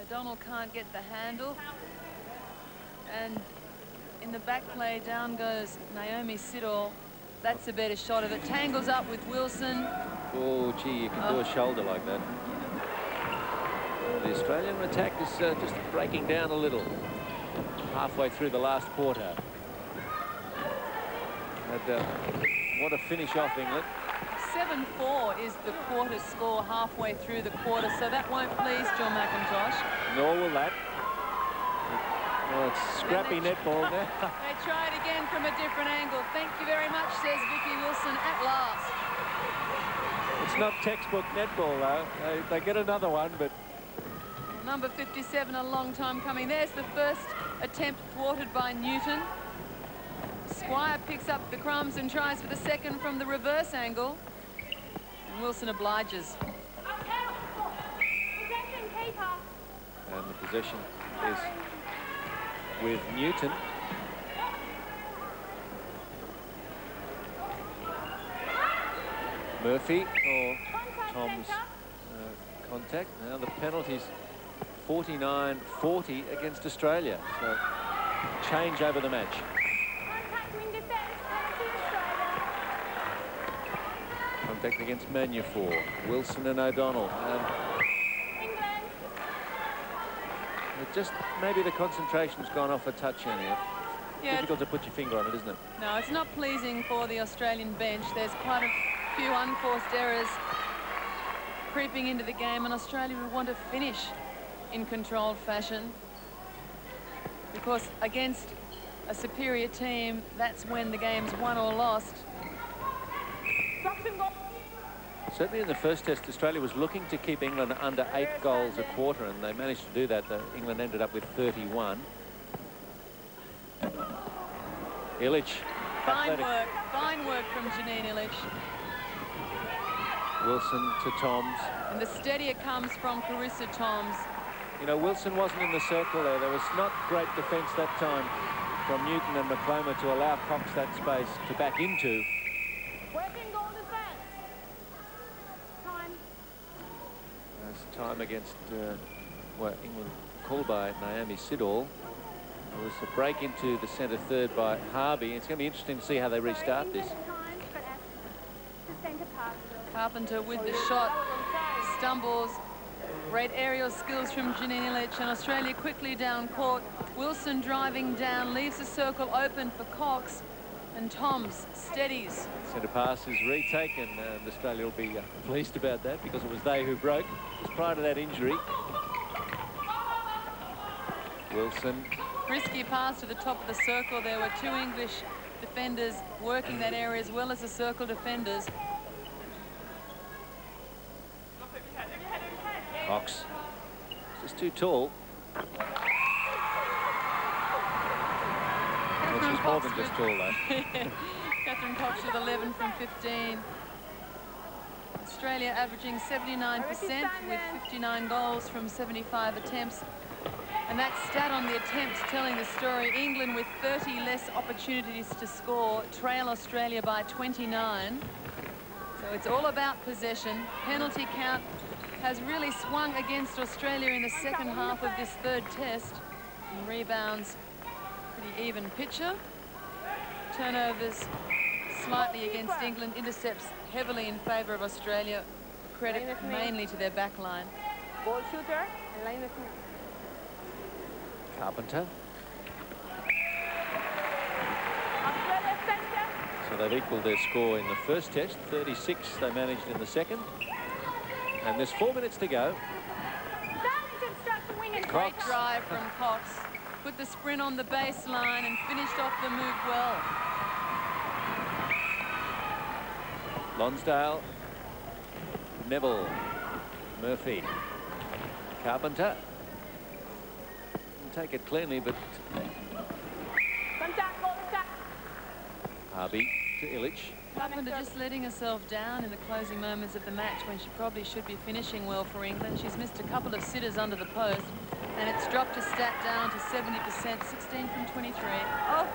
O'Donnell can't get the handle. And in the back play, down goes Naomi Siddall. That's a better shot of it. Tangles up with Wilson. Oh, gee, you can do a shoulder like that. The Australian attack is just breaking down a little. Halfway through the last quarter. And what a finish off England. 7-4 is the quarter score halfway through the quarter, so that won't please John McIntosh. Nor will that. Oh, it's scrappy netball now. They try it again from a different angle. Thank you very much, says Vicky Wilson at last. It's not textbook netball, though. They get another one, but... Number 57, a long time coming. There's the first attempt thwarted by Newton. Squire picks up the crumbs and tries for the second from the reverse angle. And Wilson obliges. And the possession is with Newton. Murphy or Tom's contact. Now the penalty's 49-40 against Australia. So change over the match. Contact against Manufort. Wilson and O'Donnell. And just maybe the concentration's gone off a touch in here. Yeah, difficult to put your finger on it, isn't it? No, it's not pleasing for the Australian bench. There's quite a few unforced errors creeping into the game, and Australia would want to finish in controlled fashion, because against a superior team, that's when the game's won or lost. Certainly in the first test, Australia was looking to keep England under 8 goals a quarter, and they managed to do that. England ended up with 31. Illich. Fine work from Janine Illich. Wilson to Toms. And the steadier comes from Carissa Toms. You know, Wilson wasn't in the circle there. There was not great defence that time from Newton and McCloma to allow Cox that space to back into. Time against England called by Naomi Siddall. There was a break into the centre third by Harvey. It's going to be interesting to see how they restart this. Carpenter with the shot, stumbles. Great aerial skills from Janine Illich, and Australia quickly down court. Wilson driving down, leaves the circle open for Cox, and Toms steadies. Centre pass is retaken, and Australia will be pleased about that, because it was they who broke just prior to that injury. Wilson. Risky pass to the top of the circle. There were 2 English defenders working that area as well as the circle defenders. Cox. Just too tall. Well, she's more than just tall, though. Catherine Cox with 11 from 15. Australia averaging 79% with 59 goals from 75 attempts. And that stat on the attempts telling the story. England with 30 less opportunities to score trail Australia by 29. So it's all about possession. Penalty count has really swung against Australia in the second half of this third test. And rebounds Pretty even pitcher. Turnovers slightly against England. Intercepts heavily in favour of Australia. Credit mainly to their back line. Ball shooter and line with me. Carpenter. Australia center. So they've equalled their score in the first test. 36 they managed in the second. And there's 4 minutes to go. Great drive from Cox. Put the sprint on the baseline and finished off the move well. Lonsdale. Neville. Murphy. Carpenter. Didn't take it cleanly, but Contact, ball attack. Harvey to Illich. Carpenter just letting herself down in the closing moments of the match when she probably should be finishing well for England. She's missed a couple of sitters under the post, and it's dropped a stat down to 70%, 16 from 23. Oh.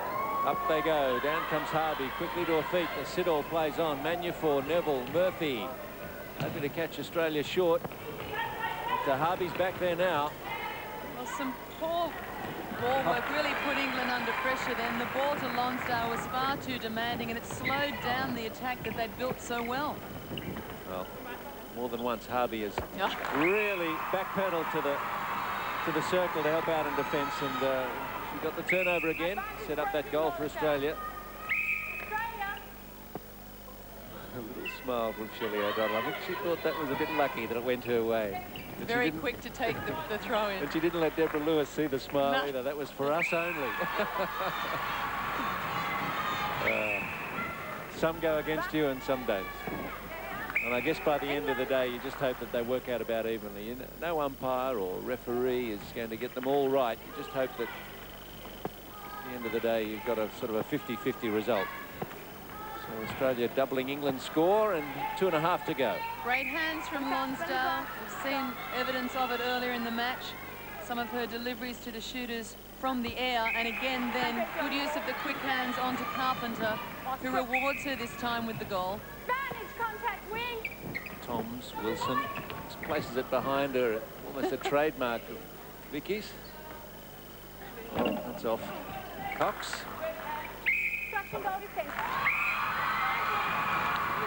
Up they go. Down comes Harvey. Quickly to her feet. The Siddall plays on. Manufort, Neville, Murphy. Hoping to catch Australia short. But Harvey's back there now. Well, some poor ball work really put England under pressure then. The ball to Lonsdale was far too demanding, and it slowed down the attack that they'd built so well. Well, more than once Harvey has really backpedaled to the circle to help out in defence, and she got the turnover again, set up that goal for Australia. A little smile from Shelley O'Donnell. I think she thought that was a bit lucky that it went her way. But very quick to take the throw in. And she didn't let Deborah Lewis see the smile either. That was for us only. Some go against you and some don't. And I guess by the end of the day, you just hope that they work out about evenly. You know, no umpire or referee is going to get them all right. You just hope that at the end of the day, you've got a sort of a 50-50 result. So Australia doubling England's score and 2.5 to go. Great hands from Lonsdale. We've seen evidence of it earlier in the match. Some of her deliveries to the shooters from the air, and again then good use of the quick hands onto Carpenter, who rewards her this time with the goal. Vantage contact wing. Toms, Wilson, just places it behind her, almost a trademark of Vicky's. Oh, that's off. Cox.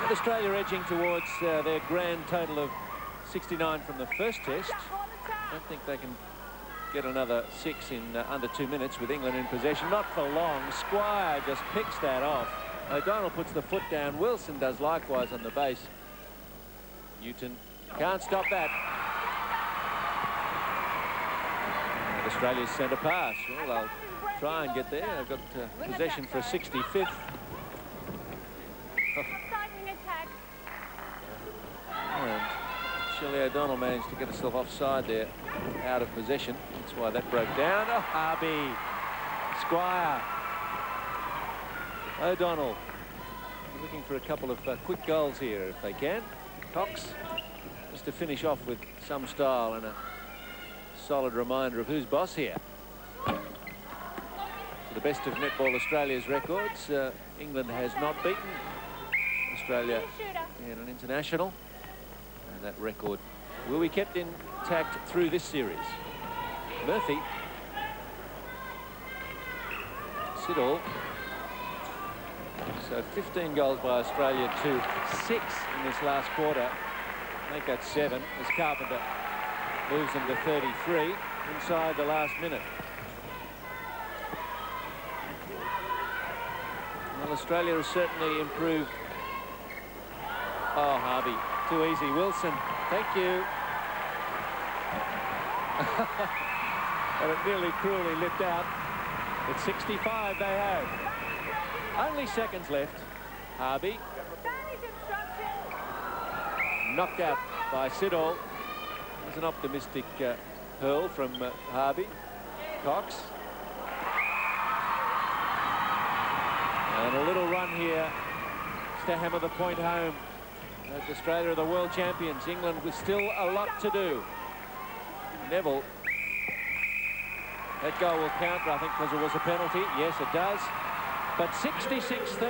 And Australia edging towards their grand total of 69 from the first test. I don't think they can get another 6 in under 2 minutes with England in possession. Not for long. Squire just picks that off. O'Donnell puts the foot down. Wilson does likewise on the base. Newton can't stop that. And Australia's centre pass. Well, they'll try and get there. They've got possession for a 65th. And Shelley O'Donnell managed to get herself offside there, out of possession. That's why that broke down. Oh, Harvey, Squire, O'Donnell looking for a couple of quick goals here if they can. Cox just to finish off with some style and a solid reminder of who's boss here. To the best of Netball Australia's records, England has not beaten Australia in an international. And that record will be kept intact through this series. Murphy. Siddall. So 15 goals by Australia to 6 in this last quarter. Make that 7 as Carpenter moves them to 33 inside the last minute. Well, Australia has certainly improved. Oh, Harvey. Too easy. Wilson, thank you. And it nearly cruelly lipped out. It's 65 they have. Only seconds left. Harvey. Knocked out by Siddall. It was an optimistic hurl from Harvey. Cox. And a little run here to hammer the point home. Australia are the world champions. England with still a lot to do. Neville. That goal will count, I think, because it was a penalty. Yes, it does. But 66-30.